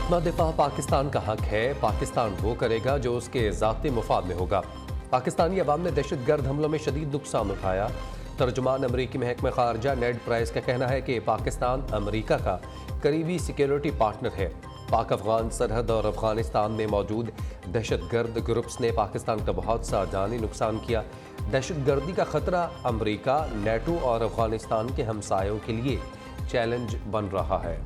अपना दिफा पाकिस्तान का हक है। पाकिस्तान वो करेगा जो उसके ज़ाती मुफाद में होगा। पाकिस्तानी अवाम ने दहशतगर्द हमलों में शदीद नुकसान उठाया। तर्जुमान अमरीकी महकमा खारजा नेड प्राइस का कहना है कि पाकिस्तान अमरीका का करीबी सिक्योरिटी पार्टनर है। पाक अफगान सरहद और अफगानिस्तान में मौजूद दहशतगर्द ग्रुप्स ने पाकिस्तान का बहुत सा जानी नुकसान किया। दहशतगर्दी का खतरा अमरीका, नेटो और अफगानिस्तान के हमसायों के लिए चैलेंज बन रहा है।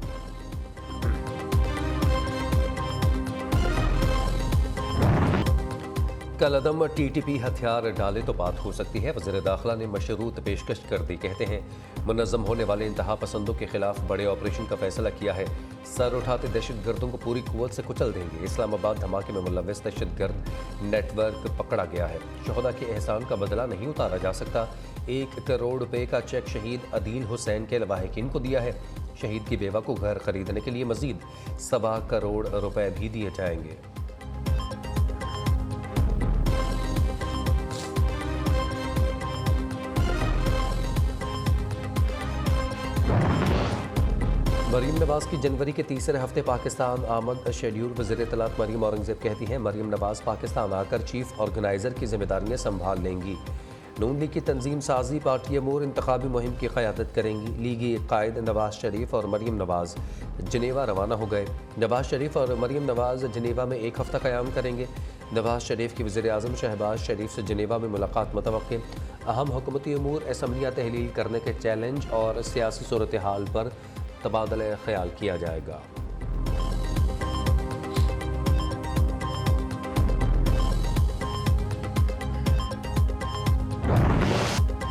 कलअदम टीटीपी हथियार डाले तो बात हो सकती है। वज़ीर दाखिला ने मशरूत पेशकश कर दी। कहते हैं मुनज़्ज़म होने वाले इंतहा पसंदों के खिलाफ बड़े ऑपरेशन का फैसला किया है। सर उठाते दहशतगर्दों को पूरी कुव्वत से कुचल देंगे। इस्लामाबाद धमाके में मुलव्वस दहशतगर्द नेटवर्क पकड़ा गया है। शोहदा के एहसान का बदला नहीं उतारा जा सकता। 1 करोड़ रुपए का चेक शहीद अदील हुसैन के लवाहिकीन को दिया है। शहीद की बेवा को घर खरीदने के लिए मजीद 1.25 करोड़ रुपए भी दिए जाएंगे। मरीम नवाज की जनवरी के तीसरे हफ्ते पाकिस्तान आमद शेड्यूल। वज़ीर इत्तलात मरीम औरंगज़ेब कहती हैं मरीम नवाज पाकिस्तान आकर चीफ ऑर्गेनाइज़र की जिम्मेदारियां संभाल लेंगी। नून लीग की तंजीम साजी पार्टी अमूर इंतखाबी मुहिम की क़यादत करेंगी। लीगी कायद नवाज शरीफ और मरीम नवाज जनेवा रवाना हो गए। नवाज शरीफ और मरीम नवाज जनेवा में 1 हफ्ता क़याम करेंगे। नवाज शरीफ की वज़ीर आज़म शहबाज शरीफ से जनेवा में मुलाकात मुतवक्किल। अहम हुकूमती अमूर असम्बलियाँ तहलील करने के चैलेंज और सियासी सूरत हाल पर तबादला ख्याल किया जाएगा।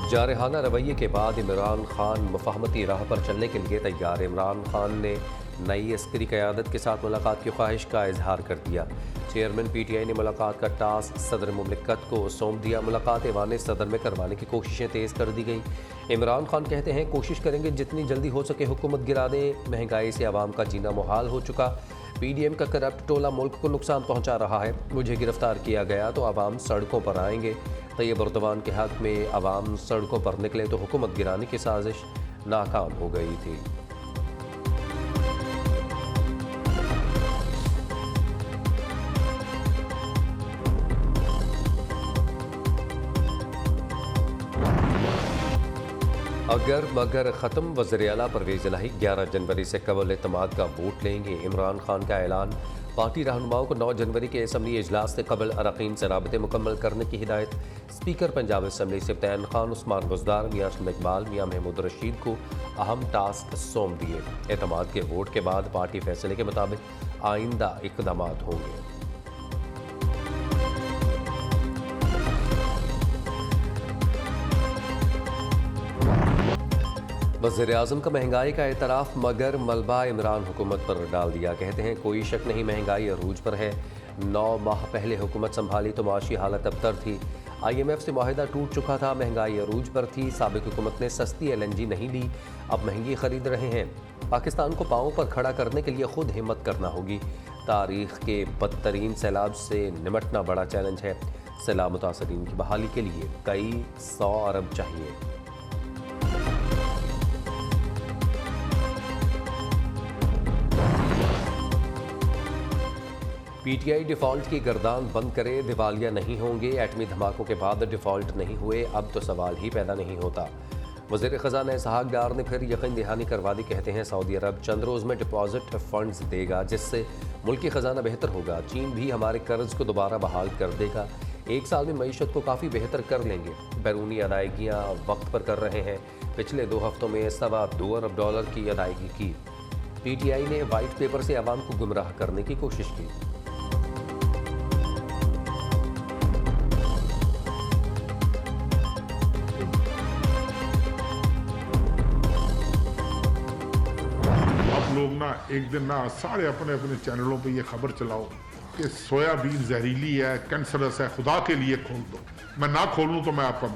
जारहाना रवैये के बाद इमरान खान मुफाहमती राह पर चलने के लिए तैयार। इमरान खान ने नई अस्करी क़यादत के साथ मुलाकात की ख्वाहिश का इजहार कर दिया। चेयरमैन PTI ने मुलाकात का टास्क सदर मुमलिकत को सौंप दिया। मुलाकात ऐवान सदर में करवाने की कोशिशें तेज़ कर दी गई। इमरान खान कहते हैं कोशिश करेंगे जितनी जल्दी हो सके हुकूमत गिरा दें। महंगाई से आवाम का जीना मुहाल हो चुका। PDM का करप्ट टोला मुल्क को नुकसान पहुँचा रहा है। मुझे गिरफ्तार किया गया तो आवाम सड़कों पर आएंगे। तैयब अर्दवान के हक़ में आवाम सड़कों पर निकले तो हुकूमत गिराने की साजिश नाकाम हो गई थी। अगर मगर ख़त्म। वज़ीर आला परवेज़ इलाही 11 जनवरी से कबल एतमाद का वोट लेंगे। इमरान खान का ऐलान। पार्टी रहनुमाओं को 9 जनवरी के असम्बली इजलास से कबल अरकान से राबते मुकम्मल करने की हिदायत। स्पीकर पंजाब असम्बली सब्तैन खान, उस्मान बुज़दार, मियां अहमद इकबाल, मियां महमूद रशीद को अहम टास्क सौंप दिए। एतमाद के वोट के बाद पार्टी फैसले के मुताबिक आइंदा इक़दामात होंगे। वज़ीर आज़म का महंगाई का एतराफ़ मगर मलबा इमरान हुकूमत पर डाल दिया। कहते हैं कोई शक नहीं महंगाई अरूज पर है। 9 माह पहले हुकूमत संभाली तो माशी हालत अबतर थी। IMF से मुआहिदा टूट चुका था। महंगाई अरूज पर थी। साबिक़ हुकूमत ने सस्ती LNG नहीं ली, अब महंगी खरीद रहे हैं। पाकिस्तान को पाँव पर खड़ा करने के लिए खुद हिम्मत करना होगी। तारीख़ के बदतरीन सैलाब से निमटना बड़ा चैलेंज है। सैलाब मुतासरीन की बहाली के लिए कई 100 अरब चाहिए। PTI डिफ़ॉल्ट की गर्दान बंद करे, दिवालिया नहीं होंगे। एटमी धमाकों के बाद डिफ़ॉल्ट नहीं हुए, अब तो सवाल ही पैदा नहीं होता। वज़ीर ख़ज़ाना इसहाक़ डार ने फिर यकीन दहानी करवा दी। कहते हैं सऊदी अरब चंद रोज़ में डिपॉजिट फ़ंड्स देगा जिससे मुल्की ख़जाना बेहतर होगा। चीन भी हमारे कर्ज को दोबारा बहाल कर देगा। 1 साल में मईशत को काफ़ी बेहतर कर लेंगे। बैरूनी अदायगियाँ वक्त पर कर रहे हैं। पिछले 2 हफ्तों में $2 अरब की अदायगी की। PTI ने वाइट पेपर से आवाम को गुमराह करने की कोशिश की। लोग ना एक दिन ना सारे अपने अपने चैनलों पे ये खबर चलाओ कि सोयाबीन जहरीली है, कैंसरस है, खुदा के लिए खोल दो। मैं ना खोलूं तो मैं आपका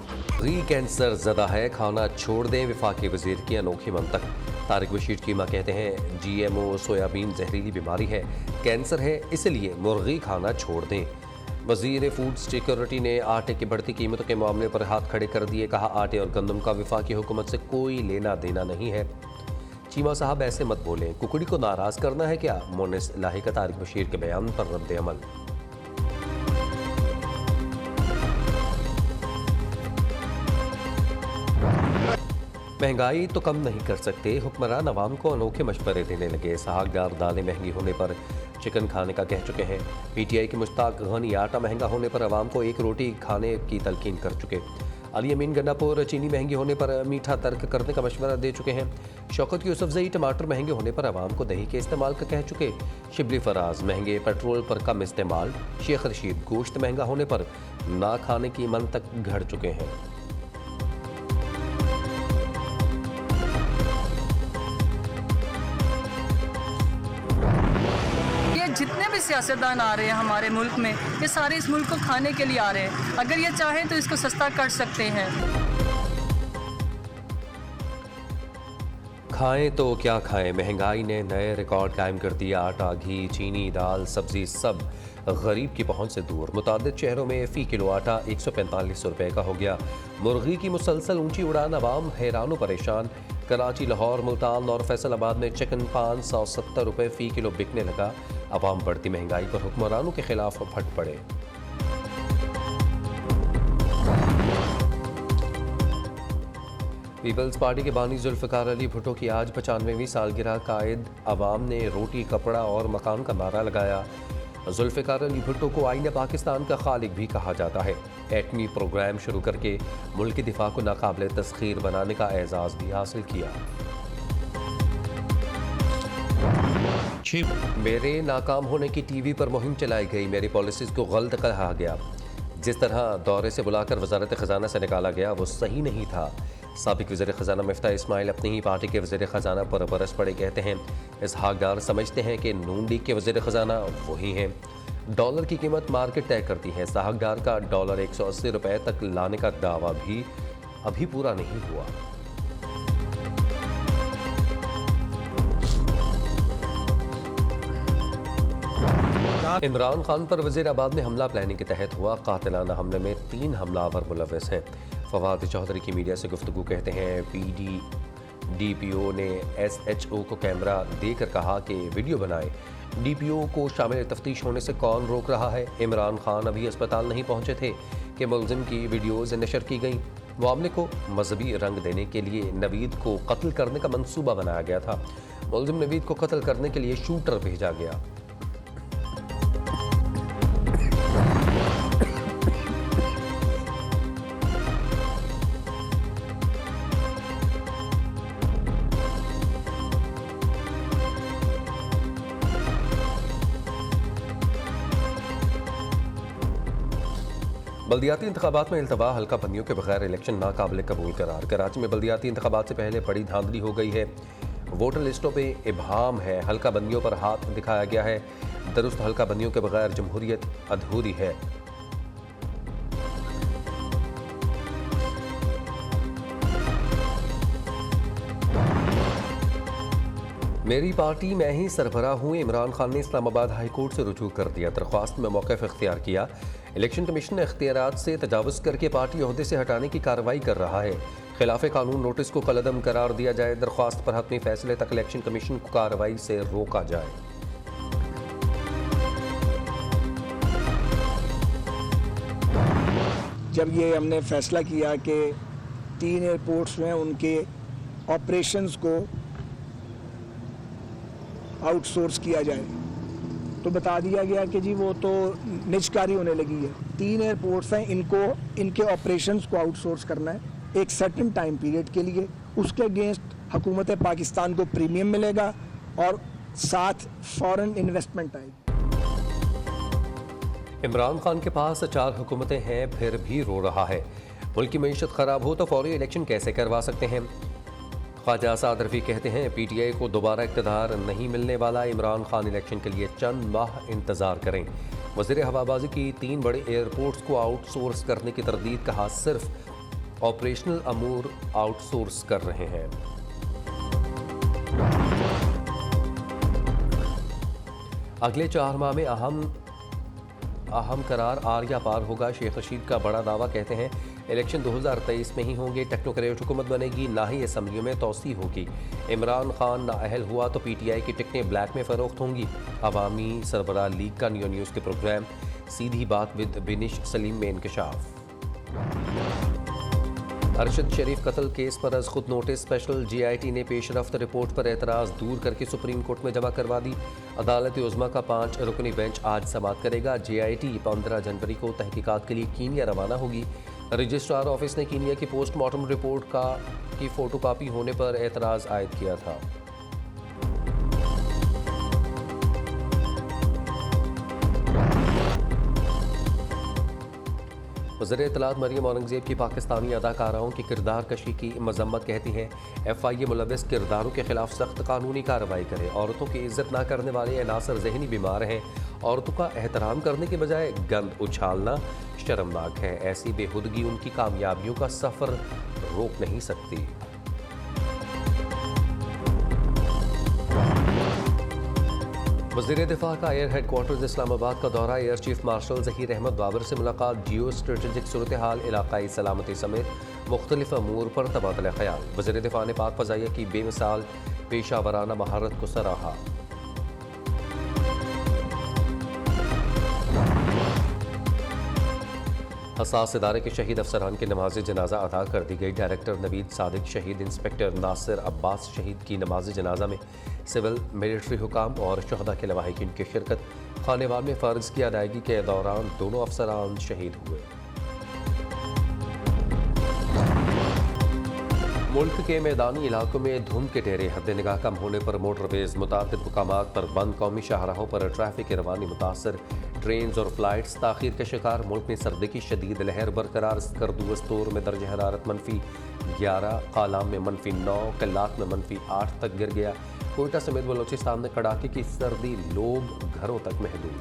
कैंसर ज़दा है, खाना छोड़ दें। वफाकी वज़ीर की अनोखी मंतक। तारिक बशीर चीमा कहते हैं GMO सोयाबीन जहरीली बीमारी है, कैंसर है, इसलिए मुर्गी खाना छोड़ दें। वज़ीर फूड सिक्योरिटी ने आटे की बढ़ती कीमतों के मामले पर हाथ खड़े कर दिए। कहा आटे और गंदम का वफाकी हुकूमत से कोई लेना देना नहीं है। चीमा साहब ऐसे मत बोलें, कुकड़ी को नाराज करना है क्या? मोनिस लाहिका तारिक बशीर के बयान पर रद्द अमल। महंगाई तो कम नहीं कर सकते, हुक्मरान अवाम को अनोखे मशवरे देने लगे। सागदार दालें महंगी होने पर चिकन खाने का कह चुके हैं। पीटीआई के मुश्ताक गनी आटा महंगा होने पर अवाम को एक रोटी खाने की तलकीन कर चुके। अली अमीन गन्नापुर चीनी महंगी होने पर मीठा तर्क करने का मशवरा दे चुके हैं। शौकत यूसुफजई टमाटर महंगे होने पर अवाम को दही के इस्तेमाल का कह चुके। शिबली फराज महंगे पेट्रोल पर कम इस्तेमाल। शेख रशीद गोश्त महंगा होने पर ना खाने की मन तक घड़ चुके हैं। जितने भी सियासतदान आ रहे हैं हमारे मुल्क में, ये सारे इस मुल्क को खाने के लिए आ रहे हैं। अगर ये चाहें तो इसको सस्ता कर सकते हैं। खाएं तो क्या खाएं, महंगाई ने नए रिकॉर्ड कायम कर दिया। आटा, घी, चीनी, दाल, सब्जी सब गरीब की पहुंच से दूर। मुतादिद शहरों में फ़ी किलो आटा 145 रुपए का हो गया। मुर्गी की मुसलसल ऊंची उड़ान, अवाम हैरान व परेशान। कराची, लाहौर, मुल्तान और फैसलाबाद में चिकन 570 रुपए फ़ी किलो बिकने लगा। अवाम बढ़ती महंगाई पर हुक्मरानों के खिलाफ फट पड़े। पीपल्स पार्टी के बानी जुल्फ़िकार अली भुट्टो की आज 95वीं सालगिरह। कायद अवाम ने रोटी, कपड़ा और मकान का नारा लगाया। जुल्फ़िकार अली भुट्टो को आईने पाकिस्तान का खालिक भी कहा जाता है। एटमी प्रोग्राम शुरू करके मुल्क के दिफा को नाकाबिल तस्खीर बनाने का एजाज़ भी हासिल किया। मेरे नाकाम होने की टीवी पर मुहिम चलाई गई, मेरी पॉलिसीज़ को गलत कहा गया। जिस तरह दौरे से बुलाकर वजारत ख़जाना से निकाला गया वो सही नहीं था। साबिक वज़ीर ख़जाना मिफ्ता इस्माइल अपनी ही पार्टी के वज़ीर ख़जाना पर बरस पड़े कहते हैं। इसहाक डार समझते हैं कि नून लीग के वज़ीर ख़जाना वही हैं। डॉलर की कीमत मार्केट तय करती है। इसहाक डार का डॉलर 180 रुपये तक लाने का दावा भी अभी पूरा नहीं हुआ। इमरान खान पर वज़ीराबाद में हमला प्लानिंग के तहत हुआ। कातिलाना हमले में 3 हमलावर मुलव्वस हैं। फवाद चौधरी की मीडिया से गुफ्तगू कहते हैं DPO ने SHO को कैमरा देकर कहा कि वीडियो बनाए। DPO को शामिल तफ्तीश होने से कौन रोक रहा है? इमरान खान अभी अस्पताल नहीं पहुंचे थे कि मुलजिम की वीडियोज़ नशर की गई। मामले को मजहबी रंग देने के लिए नवीद को कत्ल करने का मंसूबा बनाया गया था। मुलजिम नवीद को कत्ल करने के लिए शूटर भेजा गया। बल्दियाती इंतखाबात में इल्तवा, हल्का बंदियों के बगैर इलेक्शन नाकाबिल कबूल करार। कराची में बल्दियाती इंतखाबात से पहले बड़ी धांधली हो गई है। वोटर लिस्टों पे इबहाम है, हल्का बंदियों पर हाथ दिखाया गया है। दुरुस्त हल्का बंदियों के बगैर जमहूरियत अधूरी है। मेरी पार्टी मैं ही सरबराह हूँ। इमरान खान ने इस्लामाबाद हाई कोर्ट से रुजू कर दिया। दरख्वास्त में मौक़िफ़ इख्तियार किया। इलेक्शन कमीशन ने इख्तियारात से तजावुज़ करके पार्टी ओहदे से हटाने की कार्रवाई कर रहा है। खिलाफ कानून नोटिस को कलअदम करार दिया जाए। दरख्वास्त पर हतमी फैसले तक इलेक्शन कमीशन को कार्रवाई से रोका जाए। जब ये हमने फैसला किया कि 3 एयरपोर्ट्स में उनके ऑपरेशंस को आउटसोर्स किया जाए तो बता दिया गया कि जी वो तो निजकारी होने लगी है। 3 एयरपोर्ट्स हैं, इनके ऑपरेशंस को आउटसोर्स करना है एक सर्टेन टाइम पीरियड के लिए। उसके अगेंस्ट हुकूमत पाकिस्तान को प्रीमियम मिलेगा और साथ फॉरेन इन्वेस्टमेंट आएगी। इमरान खान के पास 4 हुकूमतें हैं फिर भी रो रहा है। मुल्क की मईशत ख़राब हो तो फौरी इलेक्शन कैसे करवा सकते हैं? ख्वाजा आसाद रफ़ी कहते हैं PTI को दोबारा इक़्तिदार नहीं मिलने वाला। इमरान खान इलेक्शन के लिए चंद माह इंतज़ार करें। वज़ीर हवाबाजी की 3 बड़े एयरपोर्ट्स को आउटसोर्स करने की तरदीद, कहा सिर्फ ऑपरेशनल अमूर आउटसोर्स कर रहे हैं। अगले 4 माह में अहम करार आर्या पार होगा। शेख रशीद का बड़ा दावा, कहते हैं इलेक्शन 2023 में ही होंगे, टेक्नोक्रेट हुकूमत बनेगी, ना ही असम्बलियों में तोसी होगी। इमरान खान नाअहल हुआ तो PTI की टिकटें ब्लैक में फ़रोख्त होंगी। अवामी सरबराह लीग का नियो न्यूज़ के प्रोग्राम सीधी बात विद बिनिश सलीम में इंकशाफ। अरशद शरीफ कत्ल केस पर अज खुद नोटिस, स्पेशल GIT ने पेशरफ्त रिपोर्ट पर एतराज़ दूर करके सुप्रीम कोर्ट में जमा करवा दी। अदालत उज़्मा का 5 रुकनी बेंच आज समाअत करेगा। GIT 15 जनवरी को तहकीकात के लिए कीनिया रवाना होगी। रजिस्ट्रार ऑफिस ने कीनिया की पोस्टमार्टम रिपोर्ट की फ़ोटोकॉपी होने पर एतराज़ आयद किया था। वज़ीर इत्तलात मरियम औरंगज़ेब की पाकिस्तानी अदाकाराओं की किरदार कशी की मजम्मत, कहती हैं FIA मुलव्वस किरदारों के खिलाफ सख्त कानूनी कार्रवाई करे। औरतों की इज्जत ना करने वाले अनासर ज़हनी बीमार हैं। औरतों का एहतराम करने के बजाय गंद उछालना शर्मनाक है। ऐसी बेहुदगी उनकी कामयाबियों का सफ़र रोक नहीं सकती। वज़ीर दिफा का एयर हेडक्वार्टर्स इस्लामाबाद का दौरा, air chief marshal Zaheer Ahmed Babar से मुलाकात, जियो स्ट्रेटेजिक सूरत हाल, इलाकाई सलामती समेत मुख्तलिफ अमूर पर तबादला ख्याल। वज़ीर दिफा ने पाक फ़ज़ाइया की बेमिसाल पेशावराना महारत को सराहा। हसास इदारे के शहीद अफसरान की नमाज जनाजा अदा कर दी गई। डायरेक्टर नवीद सादिक शहीद, इंस्पेक्टर नासिर अब्बास शहीद की नमाज जनाजा में सिविल मिलिट्री हुकाम और शहदा के लवाहिकीन की शिरकत। खानेवाल में फ़र्ज की अदायगी के दौरान दोनों अफसरान शहीद हुए। मुल्क के मैदानी इलाकों में धुंध के डेरे, हद निगाह कम होने पर मोटरवेज, मुताबिद मकामात पर बंद, कौमी शाहराहों पर ट्रैफिक की रवानी मुतासर, ट्रेन और फ्लाइट्स ताखीर के शिकार। मुल्क में सर्दी की शदीद लहर बरकरार। स्कर्दुस्तूर में दर्ज हरारत -11, कालाम में -9, कल्लात में -8 तक गिर गया। कोयटा समेत बलोचिस्तान में कड़ाके की सर्दी, लोग घरों तक महदूद।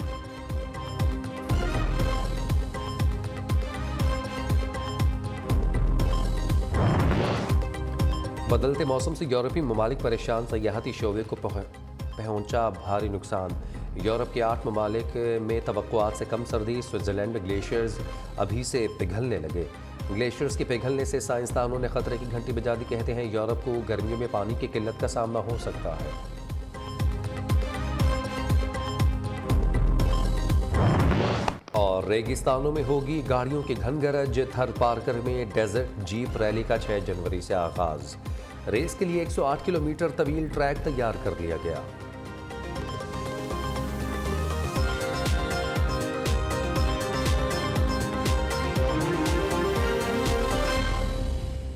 बदलते मौसम से यूरोपीय ममालिक परेशान, सयाहती शोबे को पहुंचा भारी नुकसान। यूरोप के 8 ममालिक में तवक्कुआत से कम सर्दी। स्विट्ज़रलैंड में ग्लेशियर्स अभी से पिघलने लगे। ग्लेशियर्स के पिघलने से साइंसदानों ने खतरे की घंटी बजा दी। कहते हैं यूरोप को गर्मियों में पानी की किल्लत का सामना हो सकता है। और रेगिस्तानों में होगी गाड़ियों की घनगरज। थर पार्कर में डेजर्ट जीप रैली का 6 जनवरी से आगाज। रेस के लिए 108 किलोमीटर तवील ट्रैक तैयार कर लिया गया।